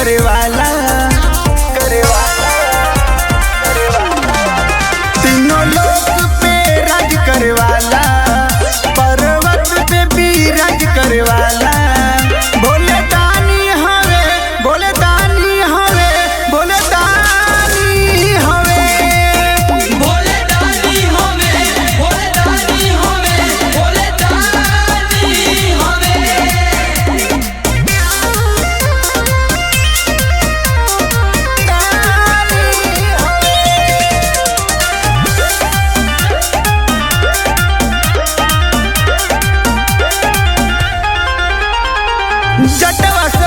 करे वाला तीनों लोक पे राज करे वाला, पर्वत पे भी राज करे वाला। भोले दानी हवे, भोले दानी हवे, भोले दानी हवे, भोले दानी हवे, भोले दानी हवे, भोले दानी हवे। जटवा से